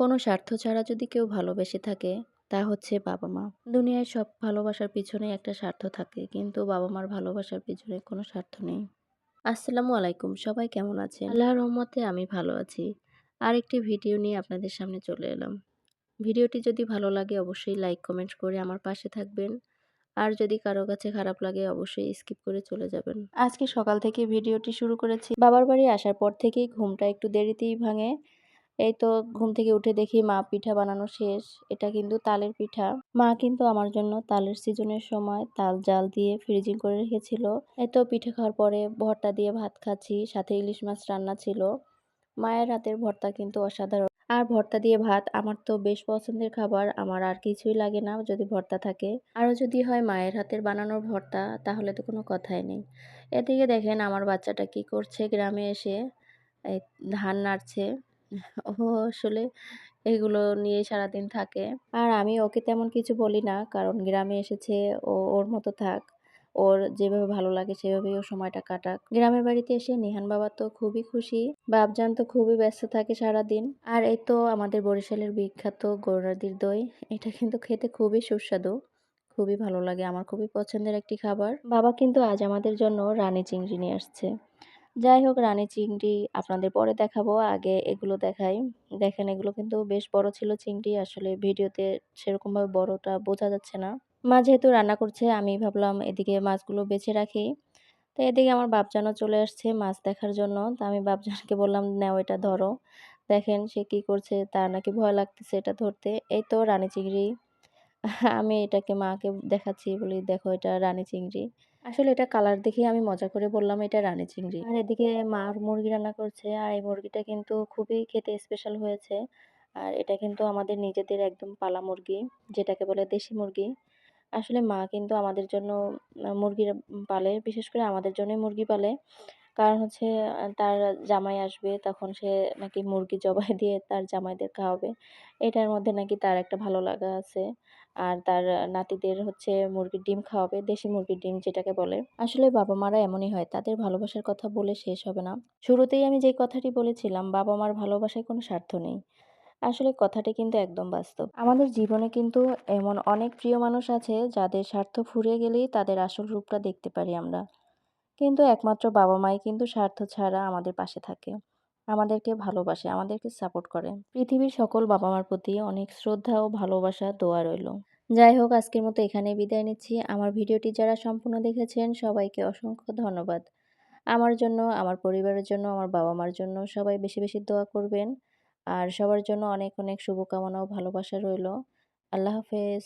কোনো স্বার্থ ছাড়া যদি কেউ ভালোবেসে থাকে, তা হচ্ছে বাবা-মা। দুনিয়ায় সব ভালোবাসার পিছনেই একটা স্বার্থ থাকে, কিন্তু বাবা-মার ভালোবাসার পিছনে কোনো স্বার্থ নেই। আসসালামু আলাইকুম। সবাই কেমন আছেন? আল্লাহর রহমতে আমি ভালো আছি। আরেকটি ভিডিও নিয়ে আপনাদের সামনে চলে এলাম। ভিডিওটি যদি ভালো লাগে অবশ্যই লাইক, কমেন্ট করে আমার পাশে থাকবেন। আর যদি কারো কাছে খারাপ লাগে অবশ্যই স্কিপ করে চলে যাবেন। আজকে সকাল থেকে ভিডিওটি শুরু করেছি। বাবার বাড়ি আসার পর থেকেই ঘুমটা একটু দেরিতেই ভাঙে। এই তো ঘুম থেকে উঠে দেখি মা পিঠা বানানো শেষ। এটা কিন্তু তালের পিঠা। মা কিন্তু আমার জন্য তালের সিজনের সময় তাল জাল দিয়ে ফ্রিজিং করে রেখেছিল। এই তো পিঠা খাওয়ার পরে ভর্তা দিয়ে ভাত খাচ্ছি। সাথে ইলিশ মাছ রান্না ছিল। মায়ের হাতের ভর্তা কিন্তু অসাধারণ। আর ভর্তা দিয়ে ভাত আমার তো বেশ পছন্দের খাবার। আমার আর কিছুই লাগে না যদি ভর্তা থাকে। আরও যদি হয় মায়ের হাতের বানানোর ভর্তা তাহলে তো কোনো কথাই নেই। এদিকে দেখেন আমার বাচ্চাটা কি করছে গ্রামে এসে এই ধান নাড়ছে। ও আসলে এগুলো নিয়ে সারাদিন থাকে। আর আমি ওকে তেমন কিছু বলি না। কারণ গ্রামে এসেছে ও ওর মতো থাক। ওর যেভাবে ভালো লাগে সেভাবেই ও সময়টা কাটাক। গ্রামের বাড়িতে এসে নিহান বাবা তো খুবই খুশি। বাপজান তো খুবই ব্যস্ত থাকে সারাদিন। আর এই তো আমাদের বরিশালের বিখ্যাত গৌরাদির দই। এটা কিন্তু খেতে খুবই সুস্বাদু। খুবই ভালো লাগে। আমার খুবই পছন্দের একটি খাবার। বাবা কিন্তু আজ আমাদের জন্য রানী চিংড়ি নিয়ে আসছে। যাই হোক রানী চিংড়ি আপনাদের পরে দেখাবো। আগে এগুলো দেখাই। দেখেন এগুলো কিন্তু বেশ বড় ছিল চিংড়ি। আসলে ভিডিওতে সেরকমভাবে বড়টা বোঝা যাচ্ছে না। মা যেহেতু রান্না করছে আমি ভাবলাম এদিকে মাছগুলো বেছে রাখি। তো এদিকে আমার বাপজানও চলে আসছে মাছ দেখার জন্য। তো আমি বাপজানকে বললাম, "নাও এটা ধরো।" দেখেন সে কি করছে, তার নাকি ভয় লাগতেছে এটা ধরতে। এই তো রানী চিংড়ি। আমি এটাকে মাকে দেখাচ্ছি বলি, "দেখো এটা রানী চিংড়ি।" আসলে এটা কালার দেখেই আমি মজা করে বললাম এটা রানী চিংড়ি। আর এদিকে মা মুরগি রান্না করছে। আর এই মুরগিটা কিন্তু খুবই খেতে স্পেশাল হয়েছে। আর এটা কিন্তু আমাদের নিজেদের একদম পালা মুরগি, যেটাকে বলে দেশি মুরগি। আসলে মা কিন্তু আমাদের জন্য মুরগি পালে। বিশেষ করে আমাদের জন্যই মুরগি পালে। কারণ হচ্ছে তার জামাই আসবে তখন সে নাকি মুরগি জবাই দিয়ে তার জামাইদের খাওয়াবে। এটার মধ্যে নাকি তার একটা ভালো লাগা আছে। আর তার নাতিদের হচ্ছে মুরগির ডিম খাওয়াবে, দেশি মুরগির ডিম যেটাকে বলে। আসলে বাবা-মারা এমনই হয়, তাদের ভালোবাসার কথা বলে শেষ হবে না। শুরুতেই আমি যেই কথাটি বলেছিলাম, বাবা-মার ভালোবাসায় কোনো স্বার্থ নেই। আসলে কথাটি কিন্তু একদম বাস্তব। আমাদের জীবনে কিন্তু এমন অনেক প্রিয় মানুষ আছে যাদের স্বার্থ ফুরিয়ে গেলেই তাদের আসল রূপটা দেখতে পারি আমরা। কিন্তু একমাত্র বাবা-মাই কিন্তু স্বার্থ ছাড়া আমাদের পাশে থাকে। আমাদেরকে ভালোবাসে, আমাদেরকে সাপোর্ট করে। পৃথিবীর সকল বাবা-মার প্রতি অনেক শ্রদ্ধা ও ভালোবাসা, দোয়া রইল। যাই হোক আজকের মতো এখানেই বিদায় নিচ্ছি। আমার ভিডিওটি যারা সম্পূর্ণ দেখেছেন সবাইকে অসংখ্য ধন্যবাদ। আমার জন্য, আমার পরিবারের জন্য, আমার বাবা-মার জন্য সবাই বেশি, বেশি দোয়া করবেন। আর সবার জন্য অনেক, অনেক শুভকামনা ও ভালোবাসা রইল। আল্লাহ হাফেজ।